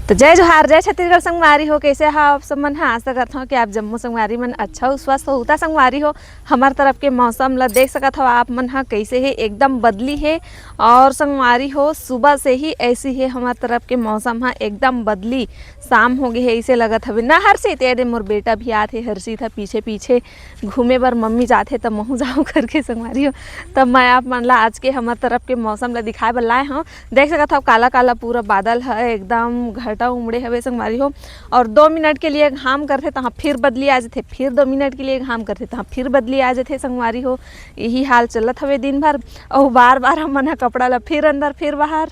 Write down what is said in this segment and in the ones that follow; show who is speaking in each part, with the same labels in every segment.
Speaker 1: तो जय जोहार, जय छत्तीसगढ़ संगवारी हो। कैसे हो आप सब मन? हाँ, आशा करता हूँ कि आप जम्मू संगवारी मन अच्छा हो, स्वस्थ हो उता संगवारी हो। हमार तरफ के मौसम ला देख सकत हो आप मन। हाँ, कैसे है, एकदम बदली है। और संगवारी हो, सुबह से ही ऐसी है हमार तरफ के मौसम। हाँ, एकदम बदली शाम हो गई है, ऐसे लगत हवे ना। हर्षित अरे मोर बेटा भी आते, हर्षित था पीछे पीछे घूमे बर। मम्मी जाते तब महू जाऊँ करके संगवारी हो। तब मैं आप मन ला आज के हमार तरफ के मौसम ला दिखाए बर लाए हूँ। देख सकत हो काला काला पूरा बादल है, एकदम घटा उमड़े हवे संगवारी हो। और 2 मिनट के लिए घाम करथे तहाँ फिर बदली आ जाथे, फिर 2 मिनट के लिए घाम करथे तहाँ फिर बदली आ जाथे संगवारी हो। यही हाल चलत हवे दिन भर। और बार बार हमन ह कपड़ा ला फिर अंदर फिर बाहर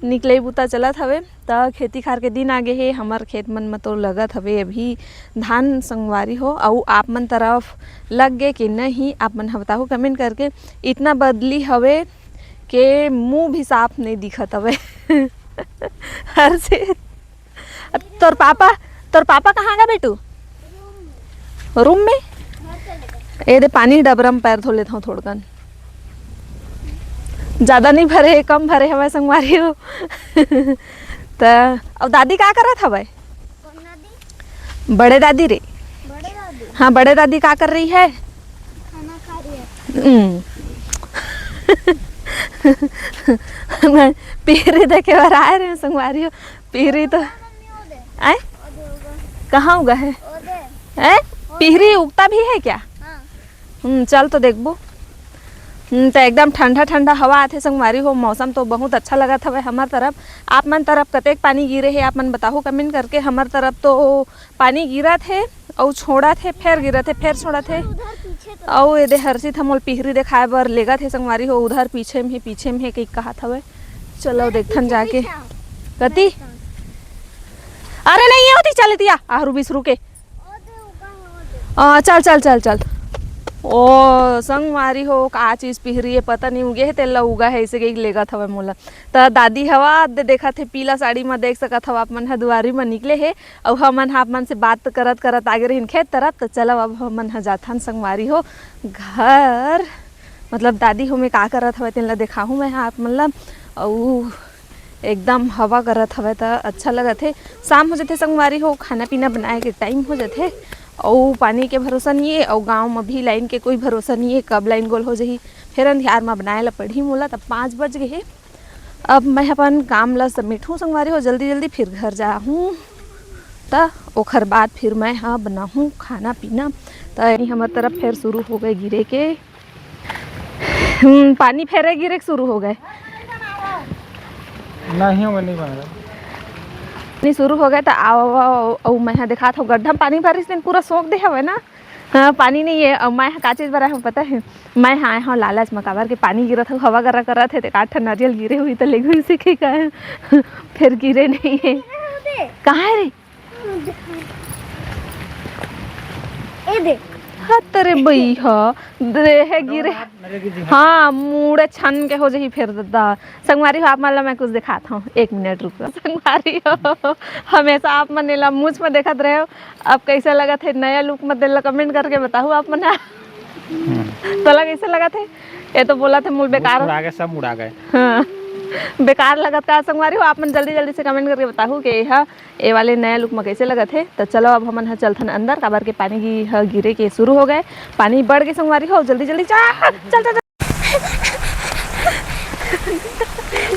Speaker 1: निकले बुता चलत हवे। त खेती खार के दिन आगे हे। हमर खेत मन में तो लगत हवे अभी धान संगवारी हो। और आप मन तरफ लग गे कि नहीं, आप मन बताओ कमेंट करके। इतना बदली हवे के मुँह भी साफ नहीं दिखत हवे। हर से तोर पापा कहाँ गए बेटू? रूम में। ये दे पानी डबरा में पैर धो लेता हूँ थोड़कन। ज़्यादा नहीं भरे, कम भरे हवे संगवारी हो। तो अब दादी का करत हवे? बड़े दादी रे।
Speaker 2: बड़े दादी?
Speaker 1: हाँ, बड़े दादी का कर रही है?
Speaker 2: खाना खा रही है।
Speaker 1: मैं पीरी देखे बार आए रहे संगवारी हो। पीरी तो आए कहाँ उगा है? पीरी उगता भी है क्या? चल तो देखबो। तो एकदम ठंडा ठंडा हवा आथे संगवारी हो। मौसम तो बहुत अच्छा लगा था हमार तरफ। आप मन तरफ कतेक पानी गिरे है आप मन बताओ कमेंट करके। हमार तरफ तो पानी गिरा थे और छोड़ा थे, फिर गिरा थे, फिर छोड़ा थे। और ये हर्षित हमोल पिहरी दिखाए बर लेगा थे संगवारी हो। उधर पीछे में है कहीं कहा था। चलो देखथन जाके कती। अरे नहीं होती चल दिया आरू 20 रुके। चल चल चल चल। ओ संगवारी हो का चीज पिहरी है पता नहीं उगे है तेला उगा है ऐसे लेगा था मोला। तो दादी हवा देखा थे पीला साड़ी में देख सकत हवा आप मन दुआरी में निकले है। और हमन आप मन से बात करत करत आगे रहिन खेत तरफ। तो चलो अब हमन जाथन संगवारी हो घर। मतलब दादी हो में का करत हवे तेला दिखाहूँ मैं आप मन ला। और एकदम हवा करत हवे तो अच्छा लगत है। शाम हो जाते संगवारी हो, खाना पीना बनाए के टाइम हो जाते। और पानी के भरोसा नहीं है और गांव में भी लाइन के कोई भरोसा नहीं है, कब लाइन गोल हो जाही। फिर अंधियार में बनाए ला पढ़ी मोला। तब 5 बज गए है। अब मैं अपन काम ला समेटूँ संगवारी हो जल्दी जल्दी, फिर घर जाऊँ। तो ओखर बाद फिर मैं हाँ बनाऊँ खाना पीना। तो हमारे तरफ फिर शुरू हो गए गिरे के। पानी फेरे गिरे शुरू हो गए।
Speaker 3: नहीं नहीं बन रहा
Speaker 1: नहीं शुरू हो गए। तो आओ मैं दिखा था गड्ढा में पानी भरी दिन पूरा सोख दे हवे ना। हाँ, पानी नहीं है। और मैं का चीज़ बरा हूँ पता है? मैं हाँ हाँ लालच मकावर के पानी गिरा था, हवा करा करा थे तो 8 नारियल गिरे हुई तो ले गई सीखे का है। फिर गिरे नहीं है। कहाँ है रे?
Speaker 2: ए देख
Speaker 1: तेरे बई है गिरे। हाँ, मुड़े छन के हो जाही फिर दादा। संगवारी हो आप मन ला मैं कुछ दिखाता हूँ, 1 मिनट रुको। संगवारी हो हमेशा आप मन ला मुझ में देखत रहे हो। अब कैसा लगा थे नया लुक में दिल कमेंट करके बताओ आप मन। तो कैसे लगा थे? ये तो बोला थे मूल बेकार
Speaker 3: उड़ा गए, सब उड़ा गए।
Speaker 1: हाँ, बेकार लगत का संगवारी हो। आप मन जल्दी जल्दी से कमेंट करके बताओ कि ये वाले नया लुक में कैसे लगत है। तो चलो अब हमन चलथन अंदर काबर के पानी गिरे के शुरू हो गए। पानी बढ़ गए संगवारी हो। जल्दी जल्दी चल चल चल।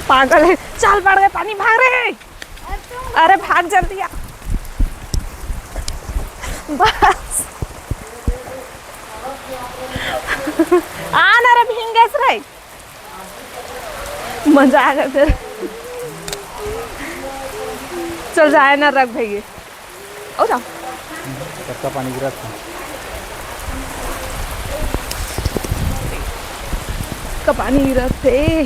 Speaker 1: पागल है, चल बढ़ गए पानी, भाग रे। अरे भाग जल्दी आ। बस आना रे भिंगेस रे। मजा आ गया फिर। चल जाए ना रख भैया। ओ जाओ
Speaker 3: सबका पानी गिरा था।
Speaker 1: का पानी गिरा थे।